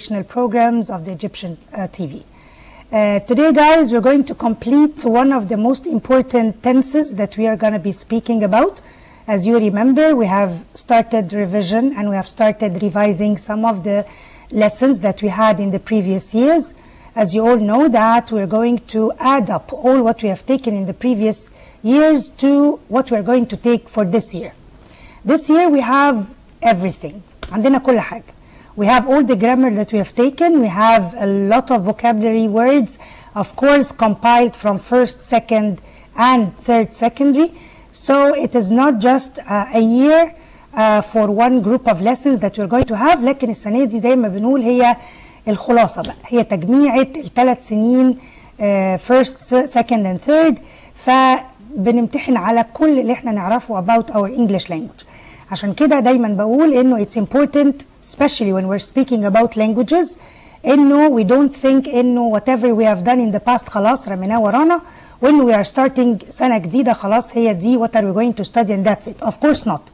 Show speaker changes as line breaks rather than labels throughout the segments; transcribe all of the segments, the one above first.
programs of the Egyptian TV. Today, guys, we're going to complete one of the most important tenses that we are going to be speaking about. As you remember, we have started revision and we have started revising some of the lessons that we had in the previous years. As you all know that we're going to add up all what we have taken in the previous years to what we're going to take for this year. This year we have everything. عندنا كل حاجة. We have all the grammar that we have taken. We have a lot of vocabulary words, of course, compiled from first, second, and third secondary. So it is not just a year for one group of lessons that we're going to have. لكن السنة دي زي ما بنقول هي الخلاصة بقى. هي تجميعة الثلاث سنين first, second, and third. فبنمتحن على كل اللي احنا نعرفه about our English language. عشان كده دايما بقول انه it's important especially when we're speaking about languages انه we don't think انه whatever we have done in the past خلاص رميناه ورانا وانه we are starting سنة جديدة خلاص هي دي what are we going to study and that's it. Of course not.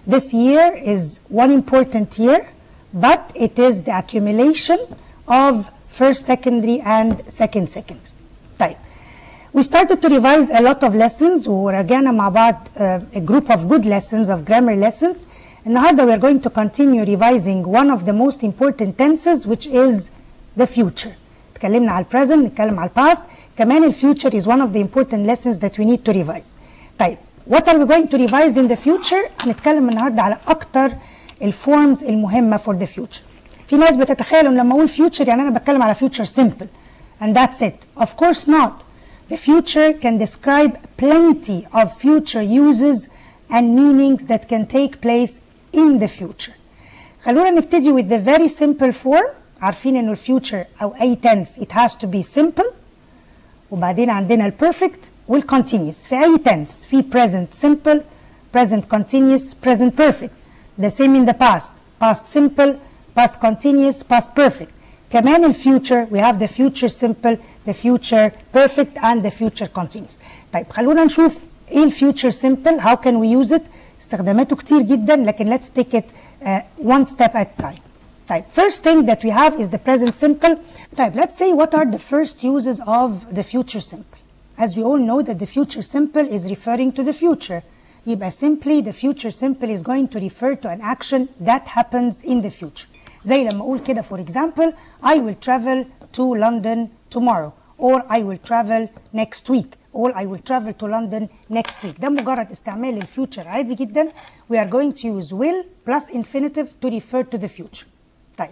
This year is one important year but it is the accumulation of first secondary and second secondary. طيب we started to revise a lot of lessons ورجعنا مع بعض a group of good lessons of grammar lessons. النهارده we are going to continue revising one of the most important tenses which is the future. اتكلمنا على present نتكلم على past كمان ال future is one of the important lessons that we need to revise. طيب what are we going to revise in the future؟ هنتكلم النهارده على أكتر الفورمز المهمة for the future. في ناس بتتخيل إن لما أقول future يعني أنا بتكلم على future simple and that's it. Of course not. The future can describe plenty of future uses and meanings that can take place in the future. خلونا نبتدي with the very simple form. عارفين إنه future أو أي tense it has to be simple. وبعدين عندنا perfect والcontinuous. في أي tense في present simple, present continuous, present perfect. The same in the past. Past simple, past continuous, past perfect. كمان ال future we have the future simple, the future perfect and the future continuous. طيب خلونا نشوف ايه ال future simple, how can we use it. استخداماته كتير جدا لكن let's take it one step at a time. طيب first thing that we have is the present simple. طيب let's say what are the first uses of the future simple. As we all know that the future simple is referring to the future. يبقى simply the future simple is going to refer to an action that happens in the future. زي لما أقول كده for example I will travel to London tomorrow or I will travel next week or I will travel to London next week. ده مجرد استعمال الفيوتشر عادي جدا. We are going to use will plus infinitive to refer to the future. طيب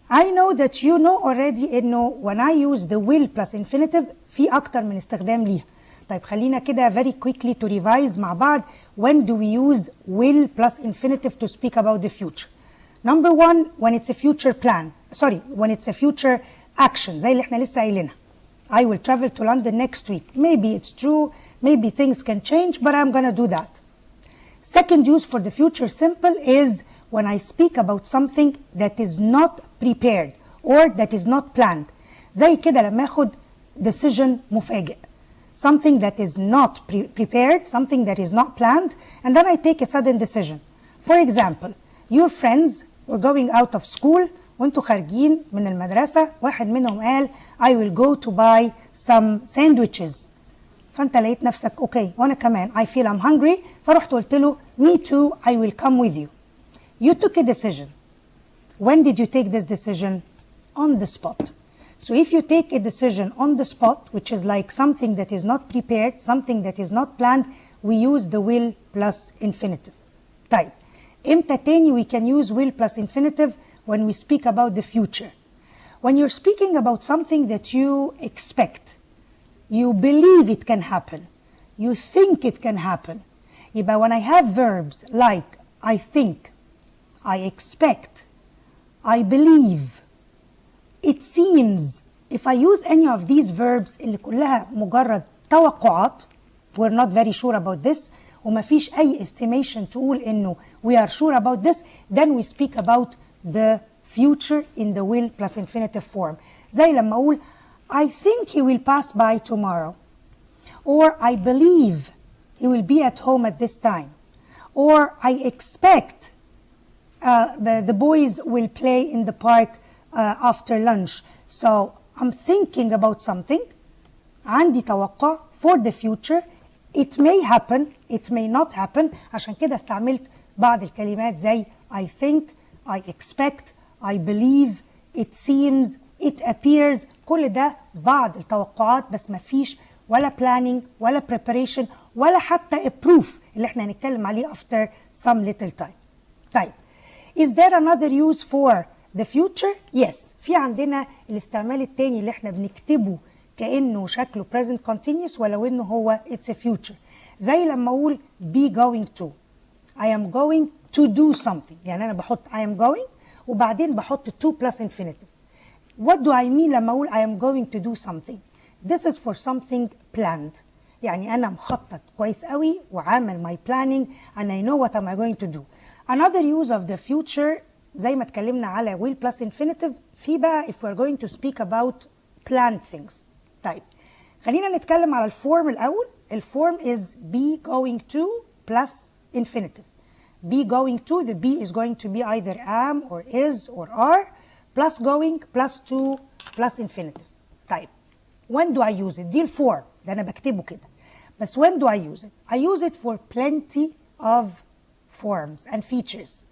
I know that you know already إنه when I use the will plus infinitive في أكتر من استخدام ليها. طيب خلينا كده very quickly to revise مع بعض when do we use will plus infinitive to speak about the future. Number one, when it's a future plan. Sorry, when it's a future action. زي اللي احنا لسه قايلينها. I will travel to London next week. Maybe it's true, maybe things can change, but I'm gonna do that. Second use for the future simple is when I speak about something that is not prepared or that is not planned. زي كده لما اخد decision مفاجئ. Something that is not prepared, something that is not planned, and then I take a sudden decision. For example, your friends were going out of school وانتوا خارجين من المدرسة واحد منهم قال I will go to buy some sandwiches. فانت لقيت نفسك اوكي وانا كمان I feel I'm hungry فرحت قلت له me too I will come with you. You took a decision. When did you take this decision? On the spot. So if you take a decision on the spot which is like something that is not prepared, something that is not planned, we use the will plus infinitive. طيب امتى تاني we can use will plus infinitive? When we speak about the future. When you're speaking about something that you expect, you believe it can happen, you think it can happen. But when I have verbs like I think, I expect, I believe, it seems, if I use any of these verbs اللي كلها مجرد توقعات, we're not very sure about this, وما فيش أي estimation تقول إنه we are sure about this, then we speak about the future in the will plus infinitive form. زي لما أقول I think he will pass by tomorrow, or I believe he will be at home at this time, or I expect the boys will play in the park after lunch. So I'm thinking about something. عندي توقع for the future. It may happen, it may not happen. عشان كده استعملت بعض الكلمات زي I think, I expect, I believe, it seems, it appears. كل ده بعض التوقعات، بس ما فيش ولا planning ولا preparation ولا حتى a proof اللي احنا هنتكلم عليه after some little time. طيب is there another use for the future? Yes. في عندنا الاستعمال التاني اللي احنا بنكتبه كأنه شكله present continuous ولو انه هو it's a future. زي لما اقول be going to. I am going to do something. يعني انا بحط I am going وبعدين بحط to plus infinitive. What do I mean لما اقول I am going to do something? This is for something planned. يعني انا مخطط كويس قوي وعامل my planning and I know what am I going to do. Another use of the future زي ما اتكلمنا على will plus infinitive، في بقى if we're going to speak about planned things. طيب خلينا نتكلم على الفورم الأول. الفورم is be going to plus infinitive. Be going to, the be is going to be either am or is or are plus going plus to plus infinitive. طيب when do I use it؟ دي الفورم ده أنا بكتبه كده. بس when do I use it؟ I use it for plenty of forms and features.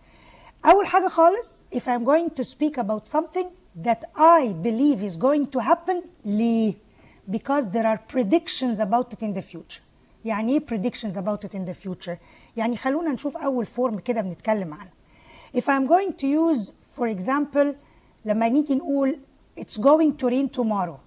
أول حاجة خالص if I'm going to speak about something that I believe is going to happen ليه؟ Because there are predictions about it in the future. يعني ايه predictions about it in the future؟ يعني خلونا نشوف أول فورم كده بنتكلم عنه. If I'm going to use for example لما نيجي نقول it's going to rain tomorrow.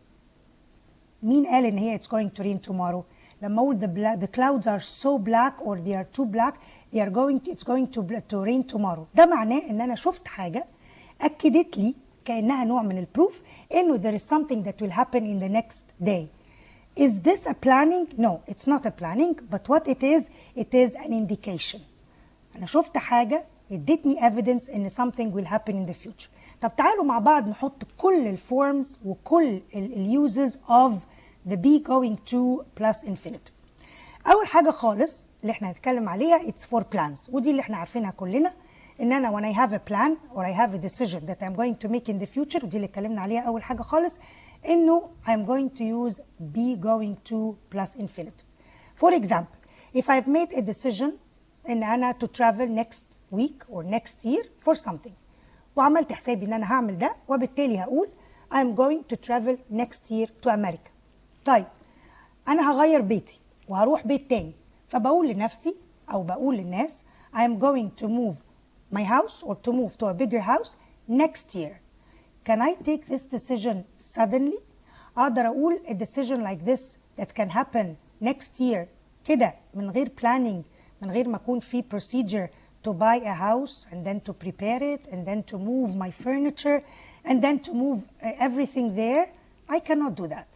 مين قال إن هي it's going to rain tomorrow؟ لما أقول the clouds are so black or they are too black they are going to, it's going to rain tomorrow. ده معناه إن أنا شفت حاجة أكدت لي كأنها نوع من البروف إنه there is something that will happen in the next day. Is this a planning? No, it's not a planning, but what it is an indication. أنا شفت حاجة ادتني evidence إن something will happen in the future. طب تعالوا مع بعض نحط كل الفورمز وكل uses of the be going to plus infinitive. أول حاجة خالص اللي احنا هنتكلم عليها it's for plans، ودي اللي احنا عارفينها كلنا ان انا when I have a plan or I have a decision that I'm going to make in the future، ودي اللي اتكلمنا عليها اول حاجه خالص انه I'm going to use be going to plus infinitive. For example, if I've made a decision ان انا to travel next week or next year for something وعملت حسابي ان انا هعمل ده وبالتالي هقول I'm going to travel next year to America. طيب انا هغير بيتي وهروح بيت تاني فبقول لنفسي او بقول للناس I'm going to move my house or to move to a bigger house next year. Can I take this decision suddenly? أقدر أقول a decision like this that can happen next year كده من غير planning، من غير ما أكون في procedure to buy a house and then to prepare it and then to move my furniture and then to move everything there. I cannot do that.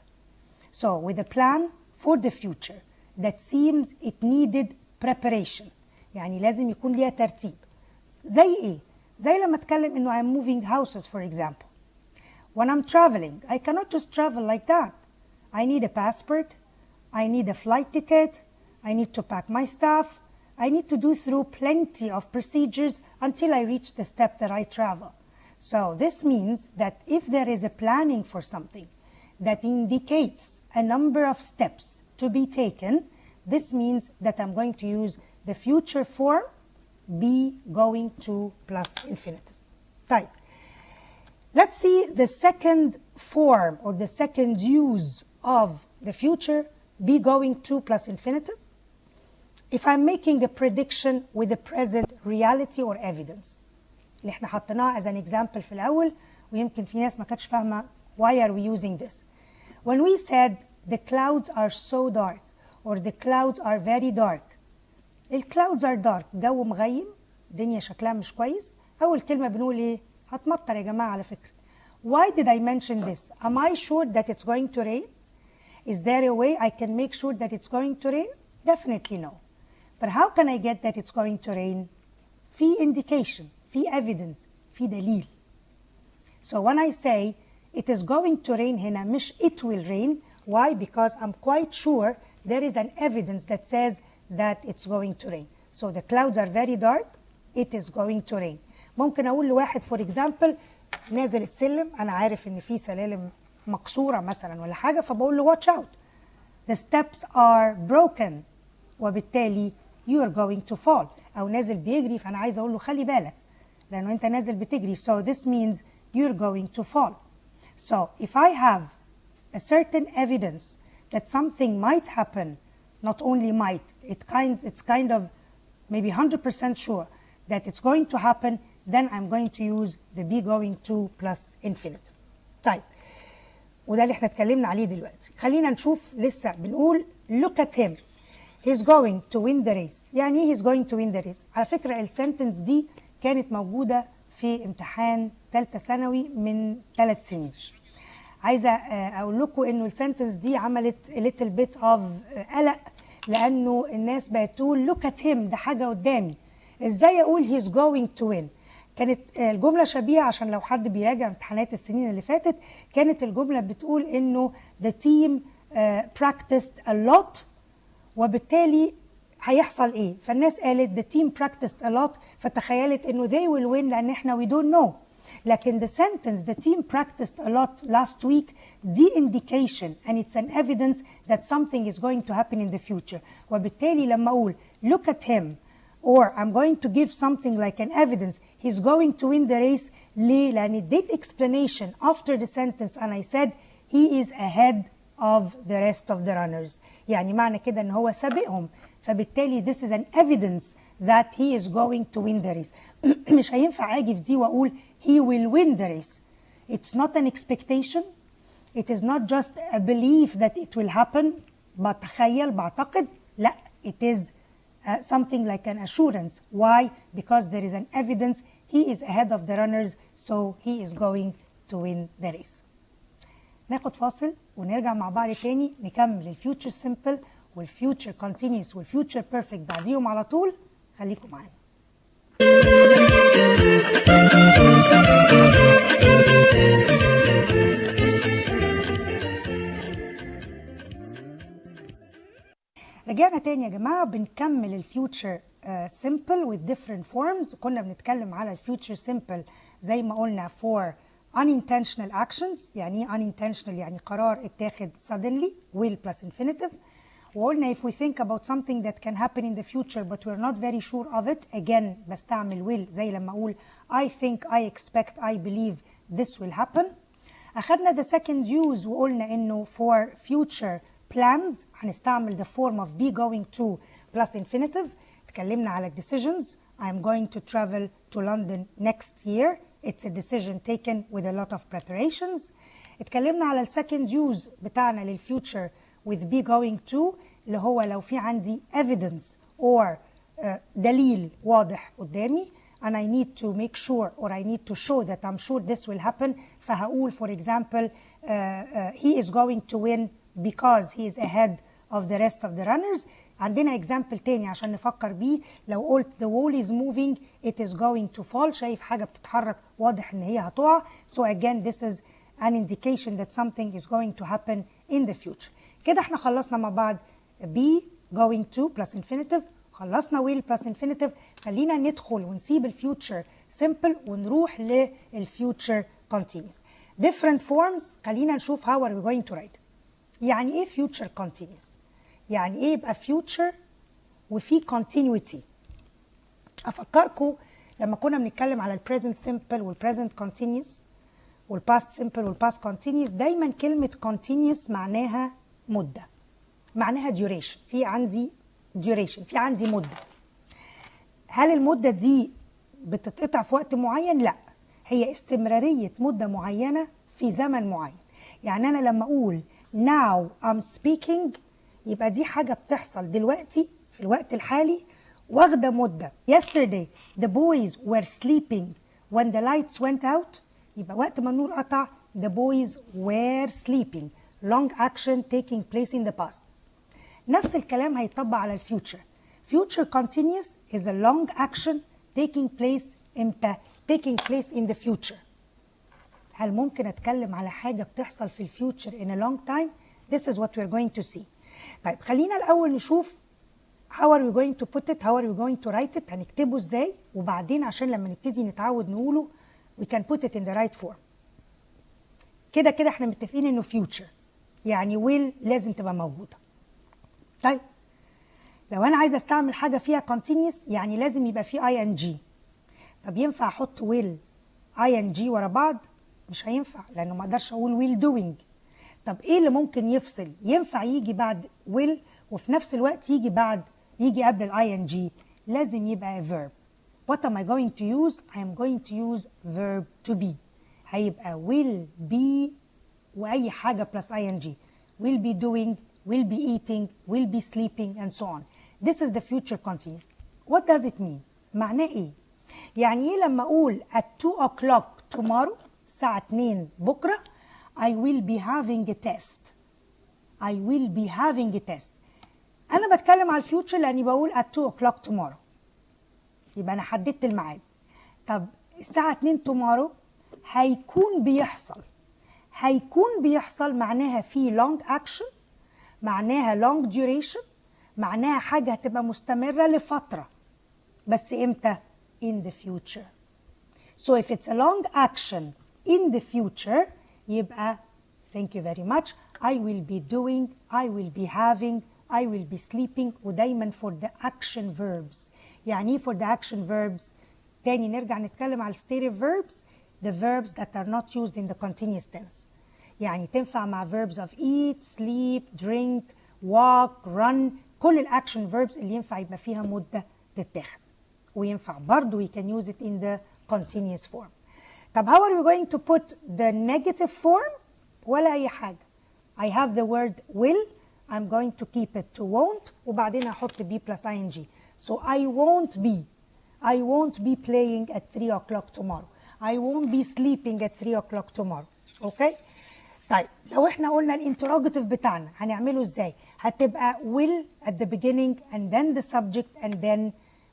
So with a plan for the future that seems it needed preparation، يعني لازم يكون ليها ترتيب. زي ايه؟ زي لما اتكلم انه I'm moving houses for example. When I'm traveling, I cannot just travel like that. I need a passport, I need a flight ticket, I need to pack my stuff, I need to do through plenty of procedures until I reach the step that I travel. So this means that if there is a planning for something that indicates a number of steps to be taken, this means that I'm going to use the future form be going to plus infinitive. طيب let's see the second form or the second use of the future be going to plus infinitive. If I'm making a prediction with the present reality or evidence اللي احنا حطيناها as an example في الأول ويمكن في ناس ما كانتش فاهمة why are we using this. When we said the clouds are so dark or the clouds are very dark، الكلاودز ار دارك، جو مغيم، الدنيا شكلها مش كويس، اول كلمه بنقول ايه؟ هتمطر يا جماعه على فكره. Why did I mention this? Am I sure that it's going to rain? Is there a way I can make sure that it's going to rain? Definitely no. But how can I get that it's going to rain? في indication، في evidence، في دليل. So when I say it is going to rain هنا مش it will rain. Why? Because I'm quite sure there is an evidence that says that it's going to rain. So the clouds are very dark, it is going to rain. ممكن أقول لواحد for example نازل السلم، انا عارف ان في سلالم مكسوره مثلا ولا حاجه، فبقول له watch out the steps are broken، وبالتالي you are going to fall. او نازل بيجري فانا عايز اقول له خلي بالك لانه انت نازل بتجري، so this means you're going to fall. So if I have a certain evidence that something might happen, not only might, it's kind of maybe 100% sure that it's going to happen, then I'm going to use the be going to plus infinitive. طيب وده اللي احنا اتكلمنا عليه دلوقتي. خلينا نشوف، لسه بنقول look at him he's going to win the race. يعني ايه he's going to win the race؟ على فكرة السنتنس دي كانت موجودة في امتحان ثالثة ثانوي من 3 سنين. عايزة اقول لكم انه السنتنس دي عملت a little bit of قلق، لانه الناس بقت تقول look at him، ده حاجة قدامي، ازاي اقول he's going to win؟ كانت الجملة شبيهة، عشان لو حد بيراجع امتحانات السنين اللي فاتت، كانت الجملة بتقول انه the team practiced a lot، وبالتالي هيحصل ايه؟ فالناس قالت the team practiced a lot، فتخيلت انه they will win لان احنا we don't know. لكن the sentence the team practiced a lot last week دي indication and it's an evidence that something is going to happen in the future. وبالتالي لما اقول look at him or I'm going to give something like an evidence he's going to win the race، ليه؟ لأن اديت explanation after the sentence and I said he is ahead of the rest of the runners. يعني معنى كده ان هو سابقهم، فبالتالي this is an evidence that he is going to win the race. مش هينفع اجي في دي واقول he will win the race. It's not an expectation. It is not just a belief that it will happen. بتخيل، بعتقد. لا، it is something like an assurance. Why? Because there is an evidence he is ahead of the runners, so he is going to win the race. ناخد فاصل ونرجع مع بعض تاني نكمل الفيوتشر سيمبل والفيوتشر كونتينيوس والفيوتشر بيرفكت بعديهم على طول. خليكم معانا. رجعنا تاني يا جماعة، بنكمل الفيوتشر simple with different forms. كنا بنتكلم على الفيوتشر simple زي ما قلنا for unintentional actions. يعني unintentional يعني قرار اتاخد suddenly will plus infinitive. وقلنا if we think about something that can happen in the future but we're not very sure of it, again بستعمل will زي لما اقول I think, I expect, I believe this will happen. أخدنا the second use وقلنا إنه for future plans هنستعمل the form of be going to plus infinitive. اتكلمنا على decisions. I'm going to travel to London next year. It's a decision taken with a lot of preparations. اتكلمنا على second use بتاعنا للfuture with be going to، اللي هو لو في عندي evidence or دليل واضح قدامي and I need to make sure or I need to show that I'm sure this will happen، فهقول for example he is going to win because he is ahead of the rest of the runners. عندنا example تاني عشان نفكر بيه، لو قلت the wall is moving it is going to fall، شايف حاجة بتتحرك واضح ان هي هتقع. So again this is an indication that something is going to happen in the future. كده احنا خلصنا مع بعض be going to plus infinitive، خلصنا will plus infinitive. خلينا ندخل ونسيب الفيوتشر simple ونروح للفيوتشر continuous. different forms. خلينا نشوف how are we going to write. يعني ايه future continuous؟ يعني ايه يبقى future وفي continuity؟ افكركم لما كنا بنتكلم على present simple والpresent continuous والpast simple والpast continuous، دايما كلمة continuous معناها مدة، معناها duration. في عندي duration، في عندي مدة. هل المدة دي بتتقطع في وقت معين؟ لا، هي استمرارية مدة معينة في زمن معين. يعني أنا لما أقول now I'm speaking يبقى دي حاجة بتحصل دلوقتي في الوقت الحالي واخدة مدة. yesterday the boys were sleeping when the lights went out، يبقى وقت ما النور قطع the boys were sleeping. long action taking place in the past. نفس الكلام هيطبق على الفيوتشر. future continuous is a long action taking place امتى؟ taking place in the future. هل ممكن أتكلم على حاجة بتحصل في الفيوتشر in a long time؟ This is what we're going to see. طيب خلينا الأول نشوف how are we going to put it, how are we going to write it، هنكتبه ازاي، وبعدين عشان لما نبتدي نتعود نقوله we can put it in the right form. كده كده احنا متفقين انه future، يعني will لازم تبقى موجودة. طيب لو انا عايزه استعمل حاجه فيها continuous يعني لازم يبقى فيه ing. طب ينفع احط will ing ورا بعض؟ مش هينفع، لانه ما اقدرش اقول will doing. طب ايه اللي ممكن يفصل؟ ينفع يجي بعد will وفي نفس الوقت يجي قبل ing. لازم يبقى verb. What am I going to use? I am going to use verb to be. هيبقى will be واي حاجه plus ing. will be doing, will be eating, will be sleeping and so on. This is the future continuous. What does it mean? معناه ايه؟ يعني ايه لما اقول at 2 o'clock tomorrow الساعة 2 بكرة I will be having a test. I will be having a test. أنا بتكلم على الفيوتشر لأني بقول at 2 o'clock tomorrow. يبقى أنا حددت الميعاد. طب الساعة 2 tomorrow هيكون بيحصل معناها في long action، معناها long duration، معناها حاجة هتبقى مستمرة لفترة. بس إمتى؟ In the future. So if it's a long action in the future يبقى thank you very much I will be doing, I will be having, I will be sleeping. ودايما for the action verbs. يعني ايه for the action verbs؟ تاني نرجع نتكلم على stative verbs, the verbs that are not used in the continuous tense. يعني تنفع مع verbs of eat, sleep, drink, walk, run. كل الاكشن verbs اللي ينفع يبقى فيها مدة تتاخد. وينفع برضو we can use it in the continuous form. طب how are we going to put the negative form؟ ولا أي حاجة. I have the word will, I'm going to keep it to won't وبعدين هحط be plus ing. So I won't be playing at 3 o'clock tomorrow. I won't be sleeping at 3 o'clock tomorrow. Okay؟ طيب لو احنا قلنا الانتروجاتيف بتاعنا هنعمله ازاي؟ هتبقى will at the beginning and then the subject and then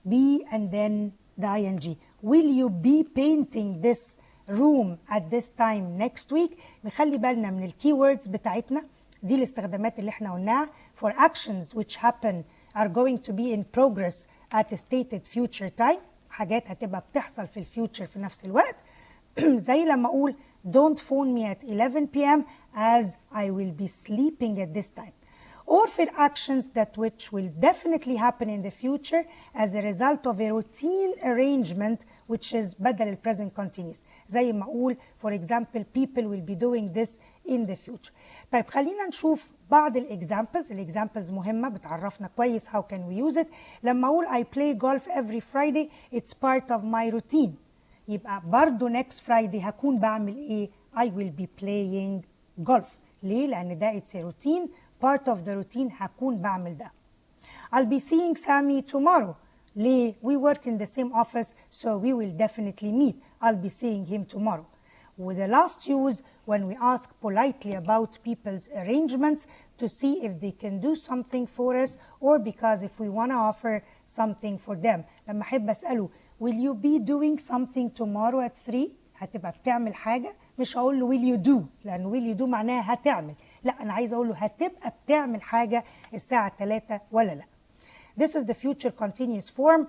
be and then the ing. Will you be painting this room at this time next week؟ نخلي بالنا من الكي ووردز بتاعتنا، دي الاستخدامات اللي احنا قلناها. For actions which happen are going to be in progress at a stated future time، حاجات هتبقى بتحصل في الفيوتشر في نفس الوقت. زي لما اقول don't phone me at 11 p.m. as I will be sleeping at this time. Or for actions that which will definitely happen in the future as a result of a routine arrangement which is بدل ال present continuous. زي ما أقول for example people will be doing this in the future. طيب خلينا نشوف بعض الexamples مهمة بتعرفنا كويس how can we use it. لما أقول I play golf every Friday it's part of my routine. يبقى برضو next Friday هكون بعمل إيه؟ I will be playing golf. ليه؟ لأن ده it's a routine. part of the routine هكون بعمل ده. I'll be seeing Sammy tomorrow. ليه؟ We work in the same office so we will definitely meet. I'll be seeing him tomorrow. With the last use when we ask politely about people's arrangements to see if they can do something for us or because if we want to offer something for them. لما أحب أسأله will you be doing something tomorrow at 3؟ هتبقى بتعمل حاجة، مش هقول له will you do لأن will you do معناها هتعمل. لا أنا عايز أقول له هتبقى بتعمل حاجة الساعة 3 ولا لا. This is the future continuous form.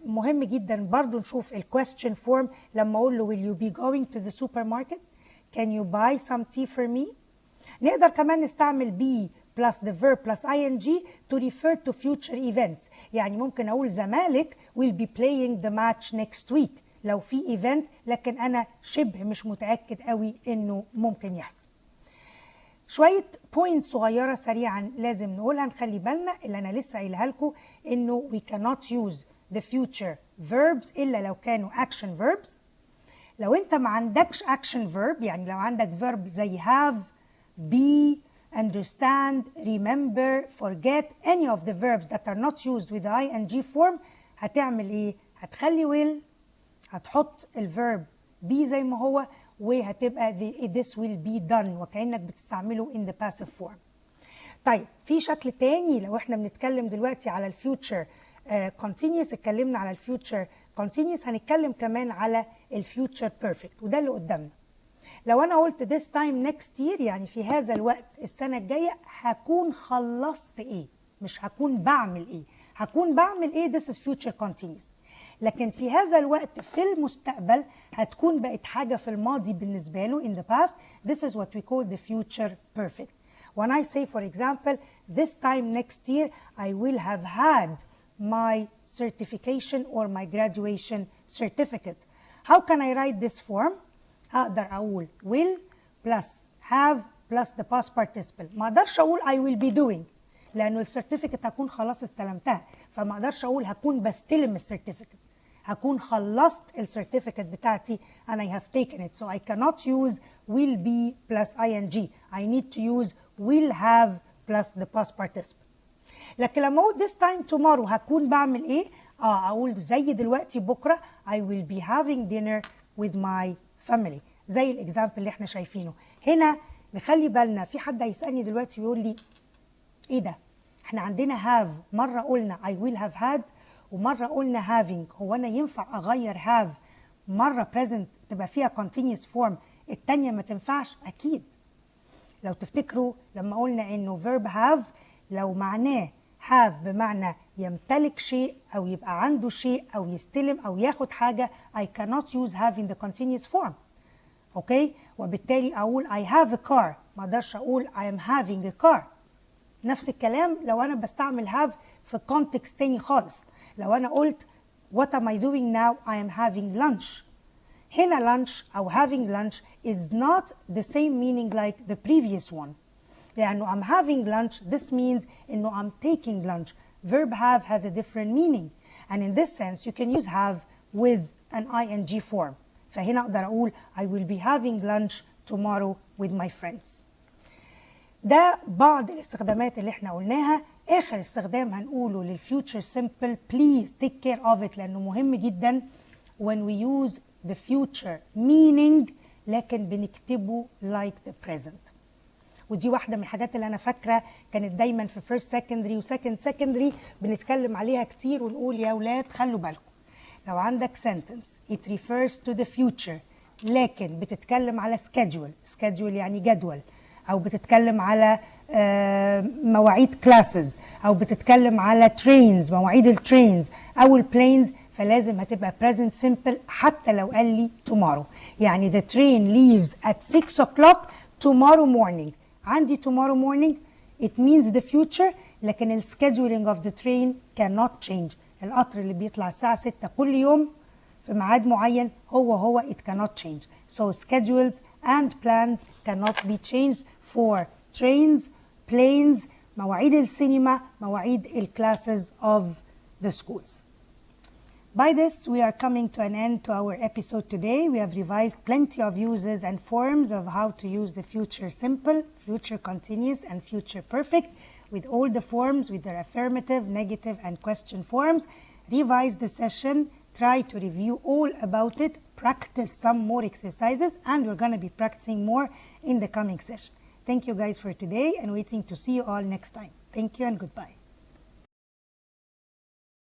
مهم جدا برضو نشوف ال question form. لما أقول له will you be going to the supermarket? Can you buy some tea for me? نقدر كمان نستعمل be plus the verb plus ing to refer to future events. يعني ممكن أقول زمالك will be playing the match next week لو في event لكن أنا شبه مش متأكد قوي إنه ممكن يحصل. شوية بوينت صغيرة سريعا لازم نقولها نخلي بالنا اللي أنا لسه قايلها لكم إنه we cannot use the future verbs إلا لو كانوا action verbs. لو أنت ما عندكش action verb يعني لو عندك verb زي have, be, understand, remember, forget any of the verbs that are not used with the ing form هتعمل إيه؟ هتخلي will هتحط الverb be زي ما هو وهتبقى this will be done وكأنك بتستعمله in the passive form. طيب في شكل تاني لو احنا بنتكلم دلوقتي على الفيوتشر continuous اتكلمنا على الفيوتشر continuous هنتكلم كمان على الفيوتشر perfect وده اللي قدامنا. لو انا قلت this time next year يعني في هذا الوقت السنة الجاية هكون خلصت ايه مش هكون بعمل ايه. هكون بعمل ايه this is future continuous. لكن في هذا الوقت في المستقبل هتكون بقت حاجة في الماضي بالنسبة له in the past. This is what we call the future perfect. When I say, for example, this time next year I will have had my certification or my graduation certificate. How can I write this form? هقدر أقول will plus have plus the past participle. ما أقدرش أقول I will be doing لأنه السيرتيفيكت هكون خلاص استلمتها، فما أقدرش أقول هكون بستلم السيرتيفيكت، هكون خلصت السيرتيفيكت بتاعتي and I have taken it. So I cannot use will be plus ing. I need to use will have plus the past participle. لكن لما أقول this time tomorrow هكون بعمل إيه؟ أقول زي دلوقتي بكرة I will be having dinner with my family. زي الإكزامبل اللي احنا شايفينه هنا. نخلي بالنا في حد هيسألني دلوقتي ويقول لي إيه ده؟ احنا عندنا have مرة قلنا I will have had ومرة قلنا having. هو أنا ينفع أغير have مرة present تبقى فيها continuous form التانية ما تنفعش؟ أكيد. لو تفتكروا لما قلنا إنه verb have لو معناه have بمعنى يمتلك شيء أو يبقى عنده شيء أو يستلم أو ياخد حاجة I cannot use have in the continuous form. أوكي؟ وبالتالي أقول I have a car، ما أقدرش أقول I am having a car. نفس الكلام لو أنا بستعمل have في context تاني خالص. لو أنا قلت what am I doing now I am having lunch. هنا lunch أو having lunch is not the same meaning like the previous one. لأنه I'm having lunch this means إنه I'm taking lunch. Verb have has a different meaning and in this sense you can use have with an ing form. فهنا أقدر أقول I will be having lunch tomorrow with my friends. ده بعض الاستخدامات اللي احنا قلناها. آخر استخدام هنقوله للفيوتشر simple please take care of it لأنه مهم جدا when we use the future meaning لكن بنكتبه like the present. ودي واحدة من الحاجات اللي أنا فاكرة كانت دايما في first secondary و second secondary بنتكلم عليها كتير ونقول يا أولاد خلوا بالكم لو عندك sentence it refers to the future لكن بتتكلم على schedule يعني جدول أو بتتكلم على مواعيد classes أو بتتكلم على trains مواعيد الترينز أو البلينز فلازم هتبقى present simple حتى لو قال لي tomorrow. يعني the train leaves at 6 o'clock tomorrow morning. عندي tomorrow morning it means the future لكن ال scheduling of the train cannot change. القطر اللي بيطلع الساعة 6 كل يوم في ميعاد معين هو it cannot change. So schedules and plans cannot be changed for trains, planes, مواعيد السينما, مواعيد ال classes of the schools. By this, we are coming to an end to our episode today. We have revised plenty of uses and forms of how to use the future simple, future continuous, and future perfect with all the forms with their affirmative, negative, and question forms. Revise the session, try to review all about it, practice some more exercises, and we're going to be practicing more in the coming session. Thank you guys for today and waiting to see you all next time. Thank you and goodbye.